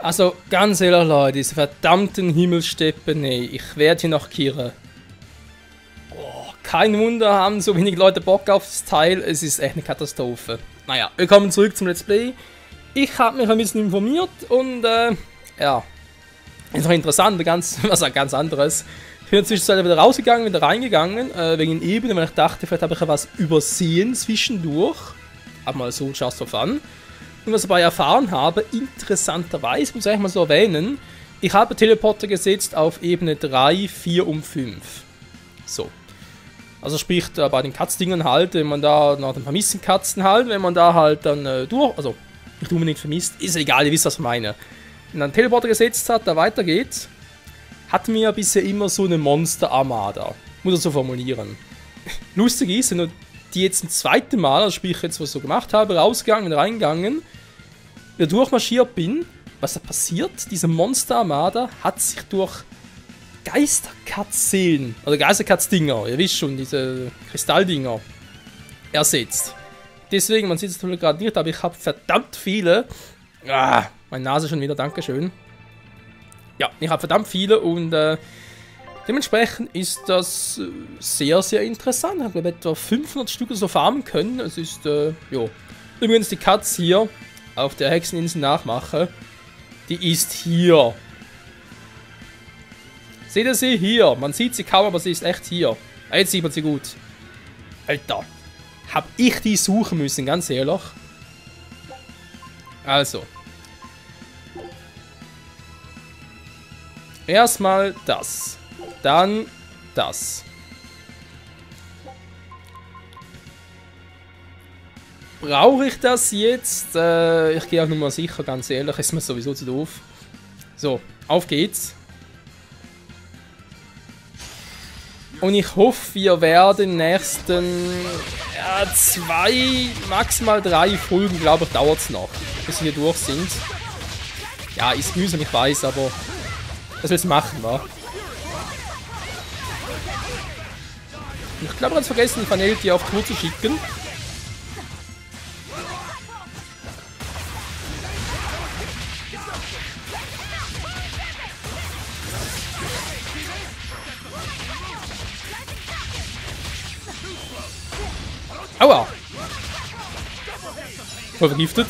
Also, ganz ehrlich, Leute, diese verdammten Himmelssteppen, nee, ich werde hier noch kirren. Oh, kein Wunder, haben so wenig Leute Bock auf das Teil, es ist echt eine Katastrophe. Naja, wir kommen zurück zum Let's Play. Ich habe mich ein bisschen informiert und, ja, ist noch interessant, was ganz anderes. Ich bin inzwischen wieder rausgegangen, wieder reingegangen, wegen Ebene, weil ich dachte, vielleicht habe ich ja was übersehen zwischendurch. Aber mal so, just for fun. Und was ich dabei erfahren habe, interessanterweise, muss ich eigentlich mal so erwähnen, ich habe Teleporter gesetzt auf Ebene 3, 4 und 5. So. Also sprich, bei den Katzdingen halt, wenn man da nach den vermissten Katzen halt, wenn man da halt dann also nicht unbedingt vermisst, ist egal, ihr wisst, was ich meine. Wenn man einen Teleporter gesetzt hat, der weitergeht, hatten wir bisher immer so eine Monster-Armada. Muss ich so formulieren. Lustig ist, wenn du die jetzt ein zweites Mal, also sprich jetzt, was ich so gemacht habe, rausgegangen, reingegangen, wieder durchmarschiert bin, was da passiert? Diese Monster-Armada hat sich durch Geisterkatz-Seelen, oder Geisterkatz-Dinger, ihr wisst schon, diese Kristalldinger, ersetzt. Deswegen, man sieht es natürlich gerade nicht, aber ich habe verdammt viele. Meine Nase schon wieder, dankeschön. Ja, ich habe verdammt viele und dementsprechend ist das sehr, sehr interessant. Ich habe etwa 500 Stück so farmen können. Es ist, jo. Übrigens die Katze hier auf der Hexeninsel nachmache, die ist hier. Seht ihr sie? Hier. Man sieht sie kaum, aber sie ist echt hier. Jetzt sieht man sie gut. Alter. Hab ich die suchen müssen, ganz ehrlich. Also. Erstmal das. Dann das. Brauche ich das jetzt? Ich gehe auch nur mal sicher, ganz ehrlich, ist mir sowieso zu doof. So, auf geht's. Und ich hoffe, wir werden in den nächsten 2, maximal 3 Folgen, glaube ich, dauert es noch, bis wir hier durch sind. Ja, ist mühsam, ich weiß, aber das willst du machen, wa? Ich glaube, ganz vergessen, die Vanelti auf Tour zu schicken. Aua! Voll vergiftet.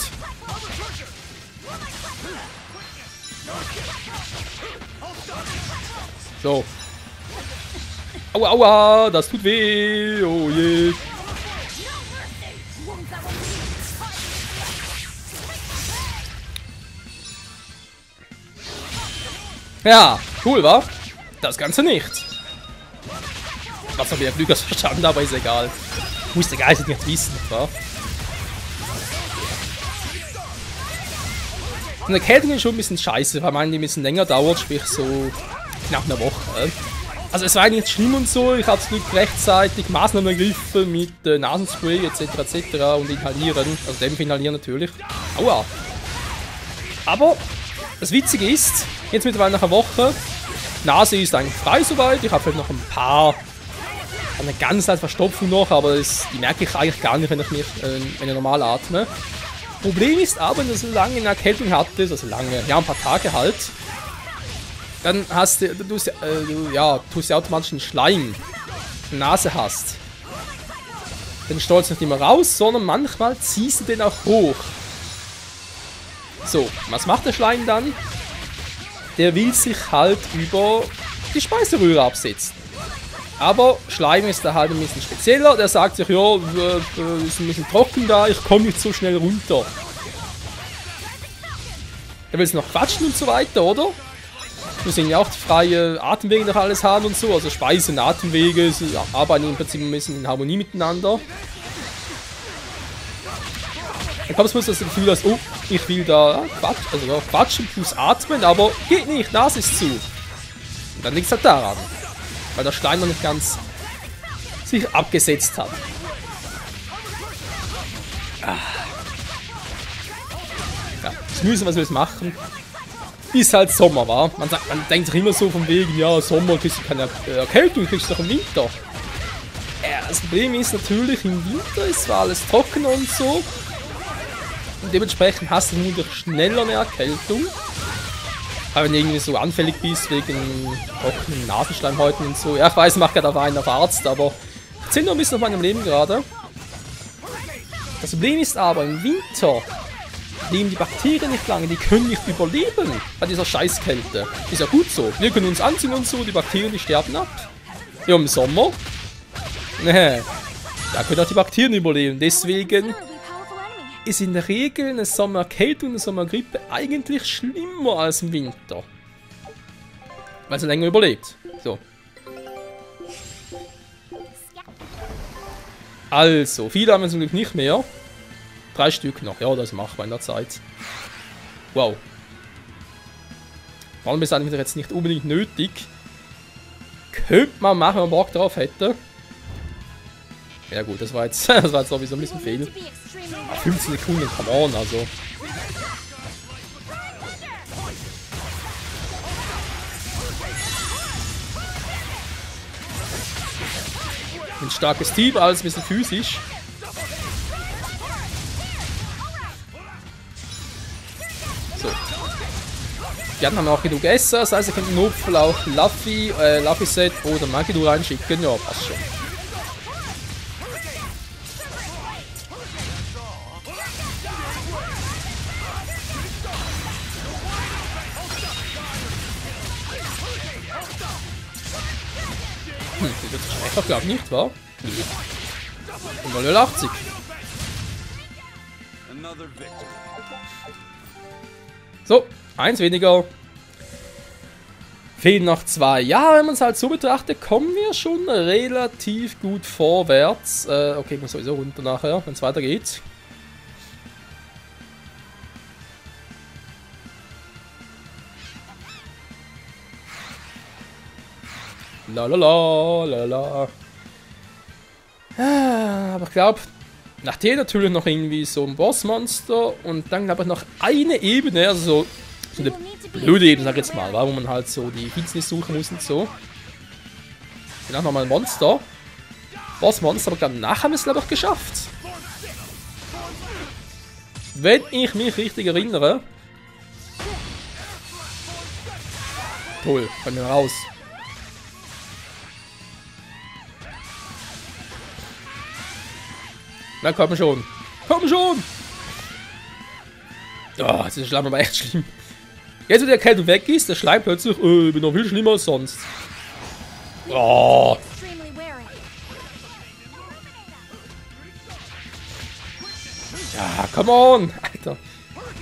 So. Aua, aua, das tut weh. Oh je. Ja, cool, wa? Das Ganze nicht. Was habe ich ja Glück verstanden, aber ist egal. Muss der Geist nicht wissen, wa? Und der Erkältung ist schon ein bisschen scheiße, weil man die ein bisschen länger dauert, sprich so knapp eine Woche. Also es war eigentlich nicht schlimm und so, ich habe zum Glück rechtzeitig Maßnahmen ergriffen mit Nasenspray etc. und Inhalieren, also Dämpfe inhalieren natürlich. Aua! Aber das Witzige ist, jetzt mittlerweile nach einer Woche, Nase ist eigentlich frei soweit, ich habe vielleicht noch ein paar, eine ganz leicht Verstopfung noch, aber die merke ich eigentlich gar nicht, wenn ich normal atme. Problem ist aber, wenn du so lange eine Erkältung hattest, also lange, ja ein paar Tage halt, dann tust du automatisch einen Schleim in der Nase hast. Den stolz nicht immer raus, sondern manchmal ziehst du den auch hoch. So, was macht der Schleim dann? Der will sich halt über die Speiseröhre absetzen. Aber Schleim ist da halt ein bisschen spezieller. Der sagt sich, ja, ist ein bisschen trocken da, ich komme nicht so schnell runter. Der will noch quatschen und so weiter, oder? Wir müssen ja auch freie Atemwege noch alles haben und so. Also Speise und Atemwege arbeiten im Prinzip ein bisschen in Harmonie miteinander. Dann kommst du das Gefühl, dass, oh, ich will da quatschen plus atmen, aber geht nicht, Nase ist zu. Und dann liegt es halt daran. Weil der Schleim noch nicht ganz sich abgesetzt hat. Ja, das müssen, was wir jetzt machen. Ist halt Sommer, wa? Man denkt sich immer so von wegen, ja, Sommer kriegst du keine Erkältung, kriegst du doch im Winter. Das Problem ist natürlich, im Winter ist zwar alles trocken und so. Und dementsprechend hast du natürlich schneller eine Erkältung. Aber wenn du irgendwie so anfällig bist wegen trockenen Nasenschleimhäuten und so. Ja, ich weiß, ich mache gerade auf einen auf Arzt, aber ich zähle nur ein bisschen auf meinem Leben gerade. Das Problem ist aber, im Winter leben die Bakterien nicht lange, die können nicht überleben bei dieser Scheißkälte. Ist ja gut so. Wir können uns anziehen und so, die Bakterien, die sterben ab. Ja, im Sommer, ne, da können auch die Bakterien überleben. Deswegen ist in der Regel eine Sommerkälte und eine Sommergrippe eigentlich schlimmer als im Winter. Weil sie länger überlebt. So. Also, viele haben wir zum Glück nicht mehr. 3 Stück noch. Ja, das machen wir in der Zeit. Wow. Warum ist eigentlich jetzt nicht unbedingt nötig? Könnte man machen, wenn man Bock drauf hätte. Ja gut, das war jetzt sowieso ein bisschen viel. 15 Sekunden, come on, also. Ein starkes Team, alles ein bisschen physisch. So. Die anderen haben auch genug Esser, das heißt, ihr könnt im Notfall auch Luffy Set oder Magidu reinschicken. Ja, passt schon. Die wird schlechter, glaube ich nicht, wa? Und mal 080. So, 1 weniger. Fehlen noch 2. Ja, wenn man es halt so betrachtet, kommen wir schon relativ gut vorwärts. Okay, ich muss sowieso runter nachher, wenn es weitergeht. Lalalala. Aber ich glaube, nach der natürlich noch irgendwie so ein Bossmonster und dann glaube ich noch eine Ebene, also so eine blöde Ebene, sag ich jetzt mal, wo man halt so die Finsternis suchen muss und so. Dann nochmal ein Monster. Bossmonster, aber danach haben wir es glaube ich geschafft. Wenn ich mich richtig erinnere. Toll, können wir raus. Na komm schon. Komm schon! Oh, das ist Schleim aber echt schlimm. Jetzt, wo der Kälte weg ist, der Schleim plötzlich, bin noch viel schlimmer als sonst. Oh. Ja, come on! Alter.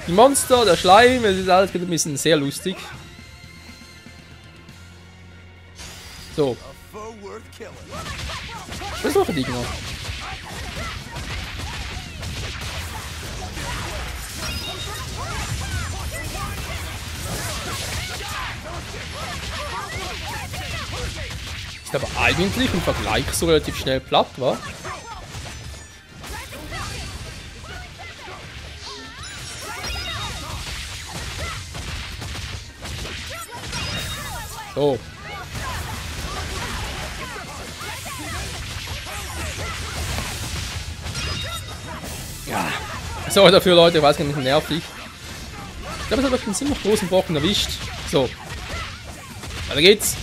Die Monster, der Schleim, das ist alles ein bisschen sehr lustig. So. Was ist noch für Gegner? Ist aber eigentlich im Vergleich so relativ schnell platt, war. So. Ja. So, dafür Leute, ich weiß gar nicht, nervig. Ich glaube, es hat einen ziemlich großen Brocken erwischt. So. Weiter geht's.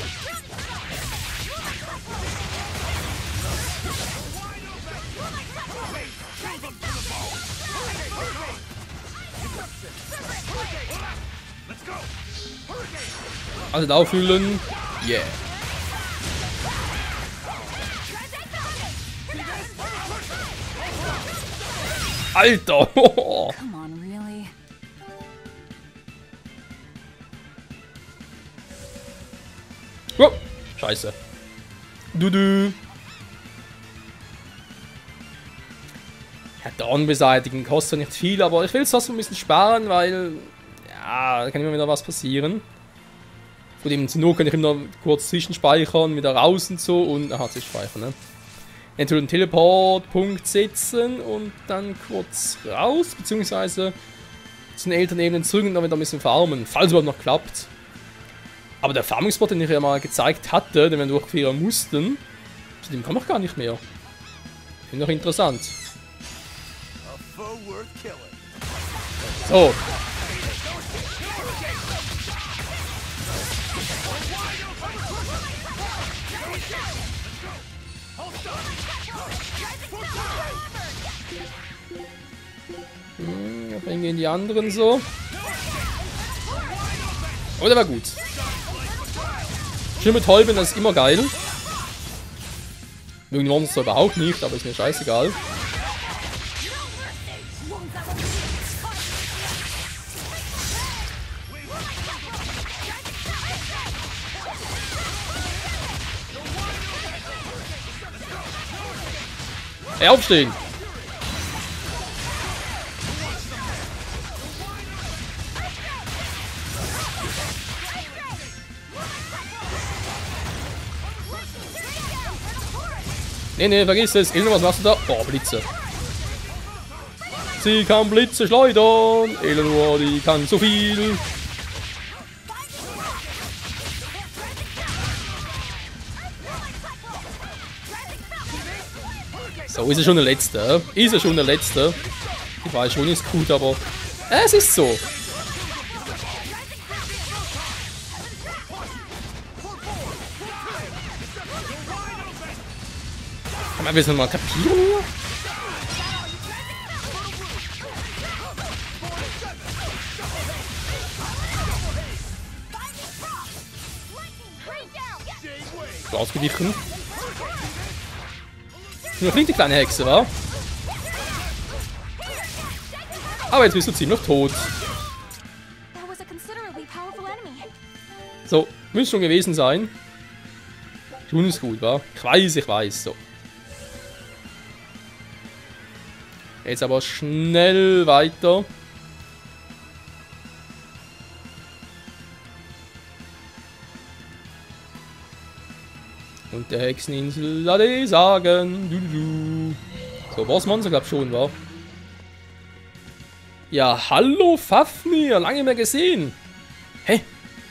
Also auffüllen. Yeah. Alter! Oh. Oh, scheiße. Dudu. Ja, Dorn beseitigen kostet nicht viel, aber ich will es trotzdem ein bisschen sparen, weil ja, da kann immer wieder was passieren. Gut, eben zur Not kann ich immer kurz zwischenspeichern, wieder raus und so und aha, zwischenspeichern, ne? Entweder einen Teleportpunkt setzen und dann kurz raus, beziehungsweise zu den Elternebenen zurück und dann wieder ein bisschen farmen, falls es überhaupt noch klappt. Aber der Farming-Spot, den ich ja mal gezeigt hatte, den wir durchqueren mussten, zu dem komme ich gar nicht mehr. Finde ich noch interessant. So. Dann gehen die anderen so. Oh, der war gut. Schön mit Täuben, das ist immer geil. Mögen die Monster überhaupt nicht, aber ist mir scheißegal. Ey, aufstehen! Nee, vergiss es. Elena, was machst du da? Boah, Blitze. Sie kann Blitze schleudern. Eleanor, die kann so viel. So, ist er schon der Letzte? Ist er schon der Letzte? Ich weiß schon, ist gut, aber es ist so. Kann man das mal kapieren hier? So ausgewichen. Nur fliegt die kleine Hexe, wa? Aber jetzt bist du ziemlich tot. So, müsste schon gewesen sein. Tun ist gut, wa? Ich weiß, so. Jetzt aber schnell weiter. Und der Hexeninsel, lade sagen. So, Bossmonster glaub schon, wa? Ja, hallo Fafnir, lange mehr gesehen. Hä?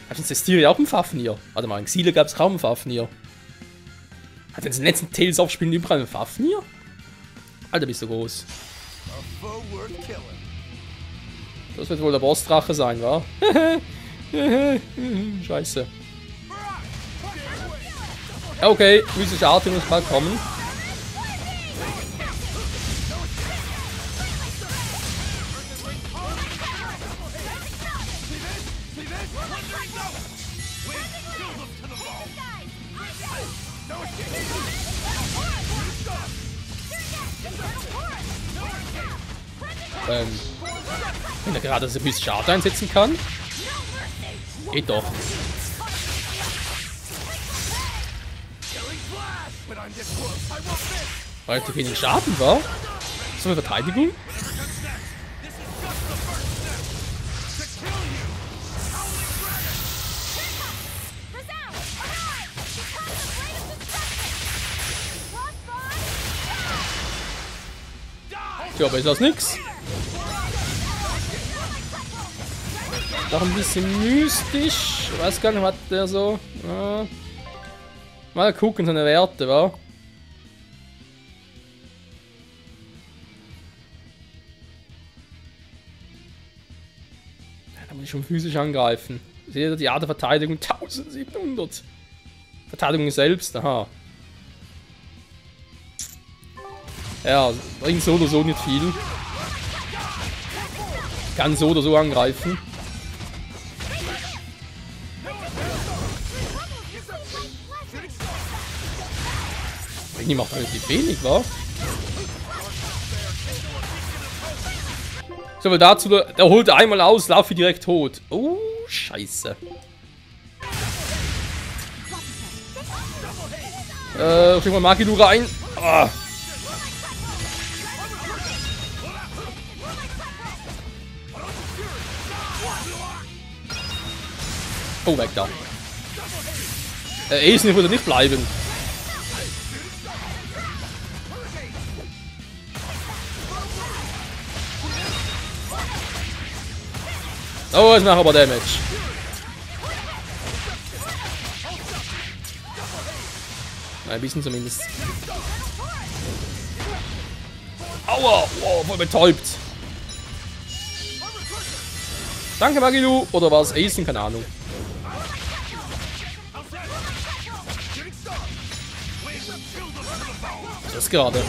Hat uns das Tier auch einen Fafnir? Warte mal, in Xile gab es kaum einen Fafnir. Hat uns in den letzten Tales-Aufspielen überall einen Fafnir? Alter, bist du groß. Das wird wohl der Bossdrache sein, wa? Scheiße. Okay, mystische Arte muss bald kommen. Wenn er gerade so ein bisschen Schade einsetzen kann. Geht doch. Relativ wenig Schaden war. So eine Verteidigung. Ja, aber ist das nix. Noch ein bisschen mystisch. Ich weiß gar nicht, was der so. Mal gucken, seine Werte, wa? Da muss ich schon physisch angreifen. Seht ihr, die Art der Verteidigung 1700. Verteidigung selbst, aha. Ja, bringt so oder so nicht viel. Kann so oder so angreifen. Die macht relativ wenig, wa? So, weil dazu, der holt einmal aus, laufe direkt tot. Oh, scheiße. Schick mal Magilu rein. Ah. Oh, weg da. Ace würde nicht bleiben. Oh, jetzt macht aber Damage. Ein bisschen zumindest. Aua! Wow, voll betäubt. Danke, Magilu. Oder war es Ace? Keine Ahnung. das gerade?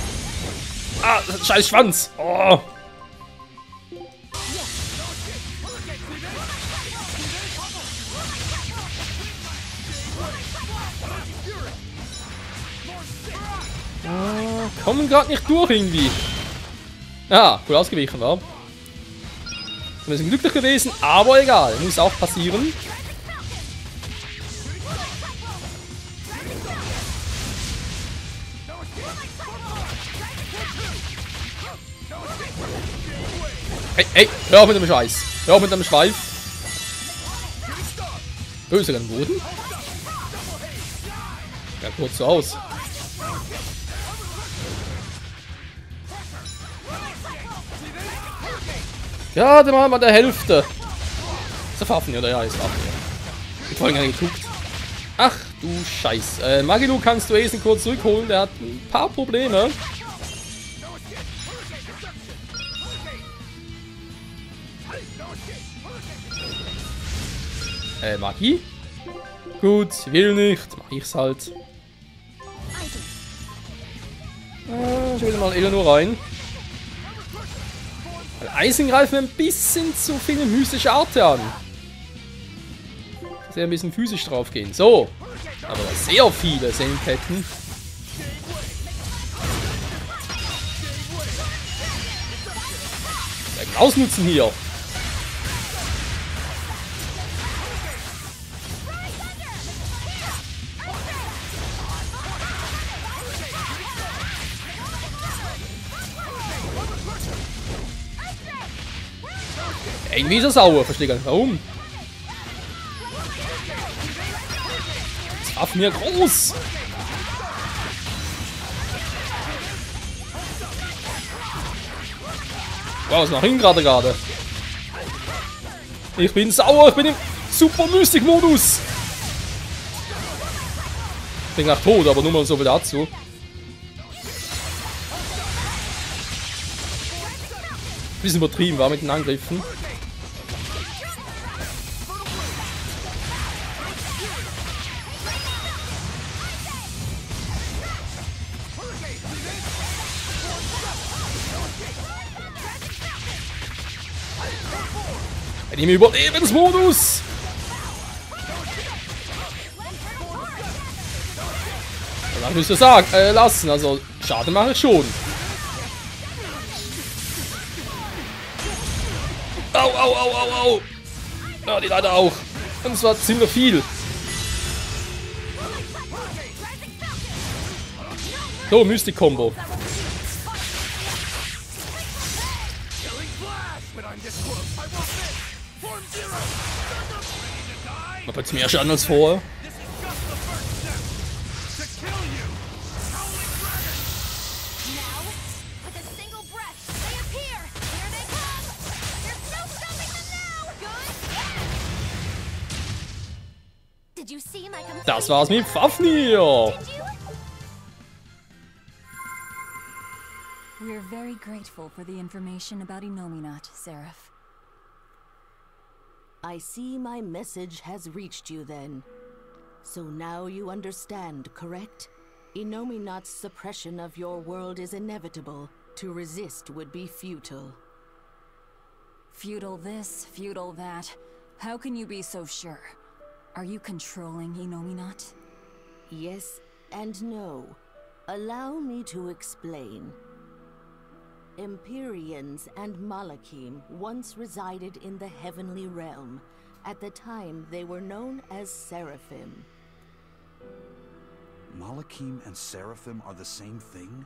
Ah, scheiß Schwanz! Oh! Kommen gerade nicht durch irgendwie. Ah, cool ausgewichen, war. Wir sind glücklich gewesen, aber egal. Muss auch passieren. Hey, hör auf mit dem Scheiß. Hör auf mit dem Schweif. Böse am Boden. Ja, kurz so aus. Ja, dann machen wir der Hälfte. Ist der Waffen, oder? Ja, ist Waffen. Ich hab vorhin gar nicht geguckt. Ach du Scheiß. Magilu kannst du Esen kurz zurückholen. Der hat ein paar Probleme. Magie? Gut, will nicht. Mach ich's halt. Ich will mal Eleanor rein. Weil Eisen greift mir ein bisschen zu viele mystische Art an. Dass wir ein bisschen physisch drauf gehen. So. Aber sehr viele Senketten. Ausnutzen hier. Irgendwie ist er sauer, verstehe gar nicht warum. Das war von mir groß. Wow, was mache ich gerade? Ich bin sauer, ich bin im Super Mystic Modus. Ich bin gleich tot, aber nur mal so viel dazu. Bisschen übertrieben war mit den Angriffen. Im Überlebensmodus! Dann müsst ihr sagen, lassen, also Schaden mache ich schon. Au! Ja, die leider auch. Und zwar ziemlich viel. So, Mystik-Kombo. Macht jetzt mehr Schaden als vorher. Das war's mit Fafnir. We're very grateful for the information about Innominat, Seraph. I see my message has reached you then. So now you understand, correct? Innominat's suppression of your world is inevitable. To resist would be futile. Futile this, futile that. How can you be so sure? Are you controlling Innominat? Yes and no. Allow me to explain. Empyreans and Malakim once resided in the heavenly realm. At the time, they were known as Seraphim. Malakim and Seraphim are the same thing?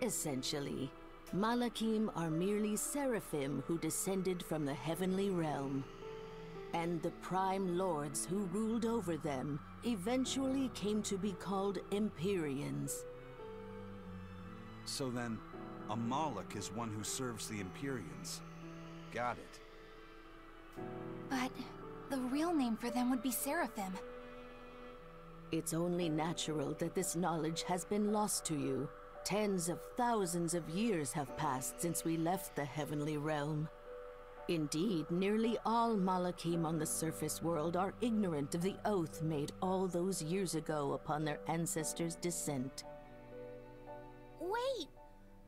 Essentially, Malakim are merely Seraphim who descended from the heavenly realm. And the Prime Lords who ruled over them eventually came to be called Empyreans. So then, a Malak is one who serves the Empyreans. Got it. But the real name for them would be Seraphim. It's only natural that this knowledge has been lost to you. Tens of thousands of years have passed since we left the heavenly realm. Indeed, nearly all Malakim on the surface world are ignorant of the oath made all those years ago upon their ancestors' descent. Wait,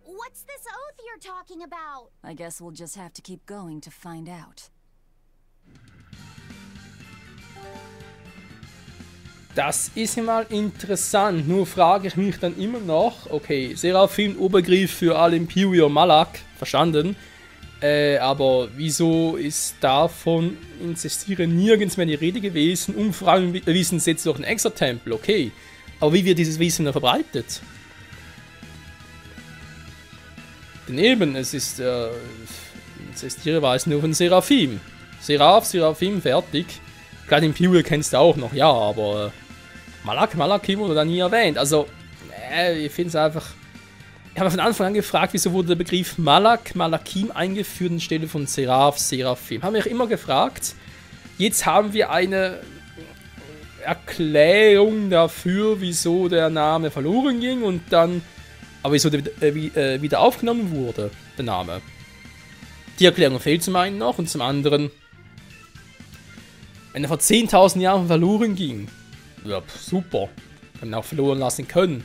what's this oath you're talking about? I guess we'll just have to keep going to find out. Das ist ja mal interessant, nur frage ich mich dann immer noch, okay, Seraphim, Obergriff für alle Imperium Malak, verstanden, aber wieso ist davon in Zestiria nirgends mehr die Rede gewesen? Umfragen wissen jetzt durch einen Extra-Tempel, okay, aber wie wird dieses Wissen dann verbreitet? Denn eben, es ist, in Zestiria war es nur von Seraphim. Seraphim, fertig. Klar, den Imperial kennst du auch noch, ja, aber Malakim wurde da nie erwähnt. Also, ich finde es einfach... Ich habe von Anfang an gefragt, wieso wurde der Begriff Malakim eingeführt anstelle von Seraphim. Haben mich immer gefragt. Jetzt haben wir eine Erklärung dafür, wieso der Name verloren ging und dann... Aber wieso der wieder aufgenommen wurde, der Name. Die Erklärung fehlt zum einen noch und zum anderen... Wenn er vor 10.000 Jahren verloren ging, ja, super, kann man auch verloren lassen können.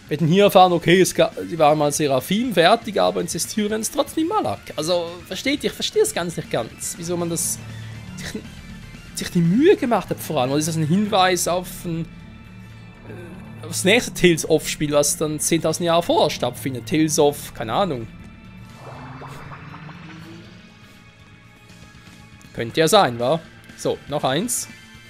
Wir hätten hier erfahren, okay, sie waren mal Seraphim fertig, aber in Zestiria ist trotzdem Malak. Also, versteht ihr? Ich verstehe es ganz nicht ganz, wieso man das sich die Mühe gemacht hat vor allem. Oder ist das ein Hinweis auf das nächste Tales of Spiel, was dann 10.000 Jahre vorher stattfindet? Tales of, keine Ahnung. Könnte ja sein, wa? So, noch eins.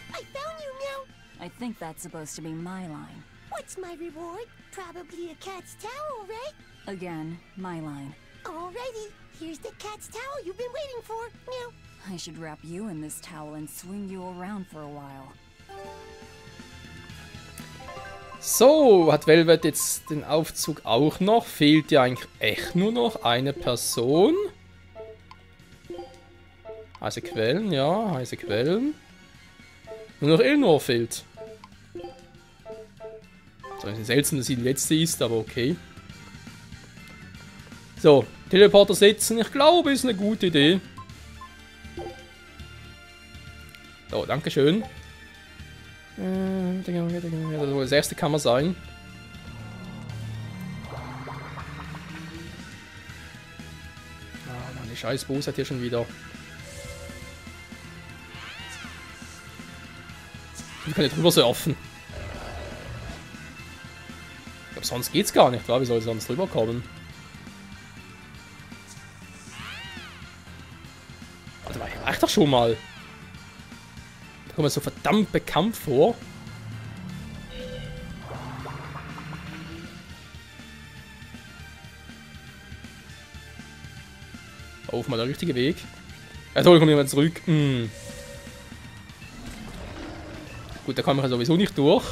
I found you, Meow. I think that's supposed to be my line. What's my reward? Probably a cat's towel, right? Again, my line. Alrighty, here's the cat's towel you've been waiting for, Meow. I should wrap you in this towel and swing you around for a while. So, hat Velvet jetzt den Aufzug auch noch? Fehlt ja eigentlich echt nur noch eine Person. Heiße Quellen, ja, heiße Quellen. Nur noch Elnor fehlt. So, ist seltsam, dass sie die letzte ist, aber okay. So, Teleporter setzen, ich glaube, ist eine gute Idee. So, dankeschön. Das erste kann man sein. Ah, Mann, die scheiß Bose hat hier schon wieder. Ich kann nicht drüber surfen. Ich glaube, sonst geht's gar nicht, wa? Wie soll ich sonst drüber kommen? Warte mal, ich reicht doch schon mal. Da kommt mir so verdammt bekannt vor. Auf mal der richtige Weg. Ja toll, kommt jemand zurück. Gut, da kommen wir sowieso nicht durch.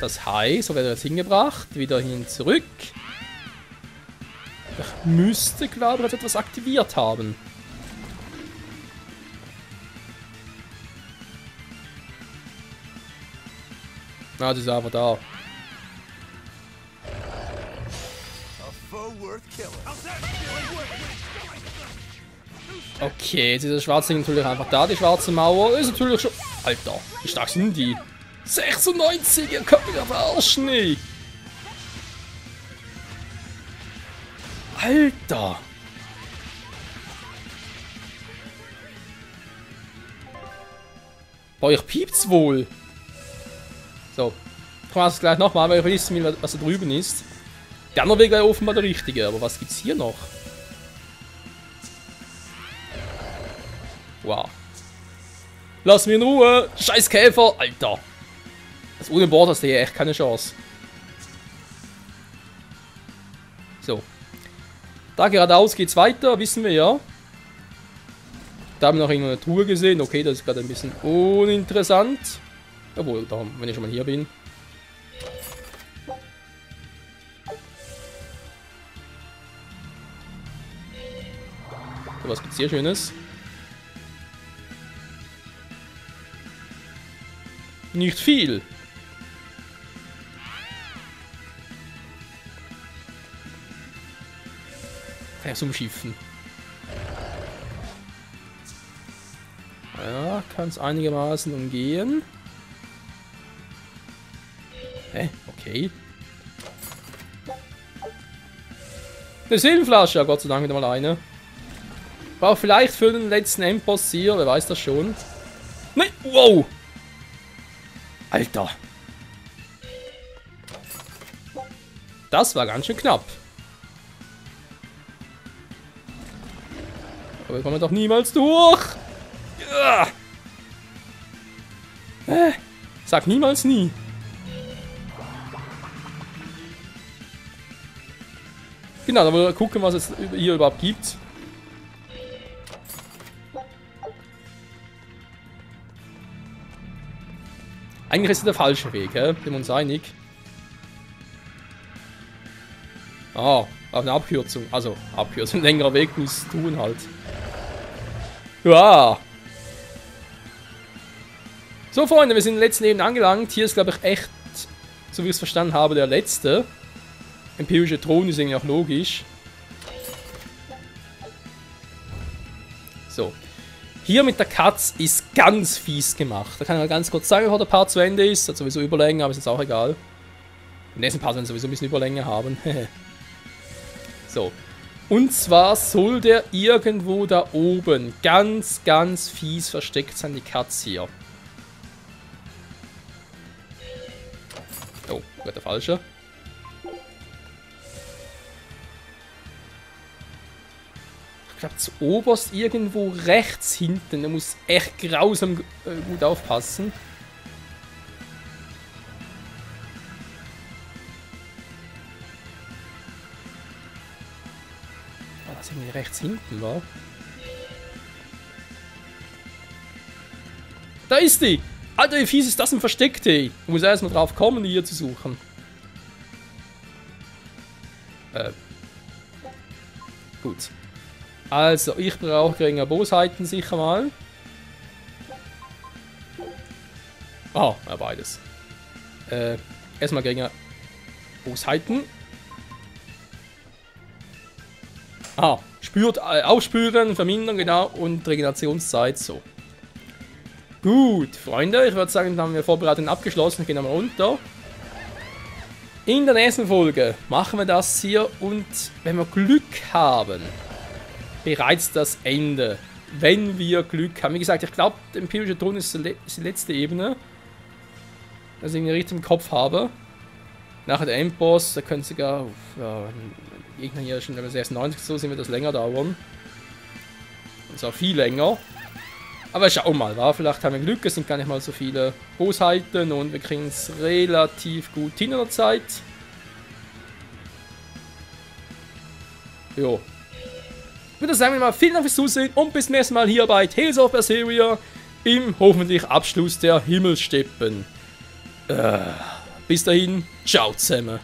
Das Hai, so wird er jetzt hingebracht. Wieder hin zurück. Ich müsste, glaube ich, etwas aktiviert haben. Ah, das ist aber da. Okay, jetzt ist das schwarze Ding natürlich einfach da, die schwarze Mauer. Ist natürlich schon... Alter, wie stark sind die? 96, ihr könnt mich ja verarschen, ey. Alter. Boah, euch piept's wohl. So, ich mache es gleich nochmal, weil ich will wissen, was da drüben ist. Der andere Weg wäre offenbar der richtige, aber was gibt's hier noch? Wow. Lass mich in Ruhe! Scheiß Käfer! Alter! Also ohne Bord hast du hier echt keine Chance. So. Da geradeaus geht's weiter, wissen wir ja. Da haben wir noch irgendwo eine Truhe gesehen. Okay, das ist gerade ein bisschen uninteressant. Obwohl, da, wenn ich schon mal hier bin. So, was gibt's hier Schönes? Nicht viel. Kann ich umschiffen. Ja, kann es einigermaßen umgehen. Hä? Okay. Eine Seelenflasche, ja Gott sei Dank wieder mal eine. War vielleicht für den letzten Endboss hier, wer weiß das schon. Nein, wow! Alter. Das war ganz schön knapp. Aber wir kommen doch niemals durch. Ja. Sag niemals nie. Genau, da wollen wir gucken, was es hier überhaupt gibt. Eigentlich ist es der falsche Weg, sind wir uns einig. Ah, auf eine Abkürzung. Also, Abkürzung, längerer Weg muss tun halt. Ja. So, Freunde, wir sind im letzten Ebene angelangt. Hier ist, glaube ich, echt, so wie ich es verstanden habe, der letzte. Empirische Thron ist irgendwie auch logisch. So. Hier mit der Katz ist ganz fies gemacht. Da kann ich mal ganz kurz sagen, bevor der Part zu Ende ist. Hat sowieso Überlänge, aber ist jetzt auch egal. Im nächsten Part werden wir sowieso ein bisschen Überlänge haben. So. Und zwar soll der irgendwo da oben ganz, ganz fies versteckt sein, die Katz hier. Oh, wird der falsche. Ich glaube, zu oberst irgendwo rechts hinten. Der muss echt grausam gut aufpassen. War das irgendwie rechts hinten, war? Da ist die! Alter, wie fies ist das denn versteckt, ey? Ich muss erstmal drauf kommen, die hier zu suchen. Gut. Also, ich brauche geringer Bosheiten sicher mal. Ah, ja, beides. Erstmal geringer Bosheiten. Ah, spürt, aufspüren, vermindern, genau, und Regenerationszeit, so. Gut, Freunde, ich würde sagen, dann haben wir Vorbereitung abgeschlossen, gehen wir mal runter. In der nächsten Folge machen wir das hier und wenn wir Glück haben, bereits das Ende. Wenn wir Glück haben. Wie gesagt, ich glaube, der empirische Thron ist die letzte Ebene. Dass ich ihn richtig im Kopf habe. Nachher der Endboss, da könnte sogar Gegner hier schon Level 96, so sind wir das länger dauern. Und zwar viel länger. Aber schauen mal, vielleicht haben wir Glück, es sind gar nicht mal so viele Bosheiten und wir kriegen es relativ gut hin in der Zeit. Jo. Ich würde sagen, mal vielen Dank fürs Zusehen und bis zum nächsten Mal hier bei Tales of Berseria im hoffentlich Abschluss der Himmelssteppen. Bis dahin, ciao zusammen.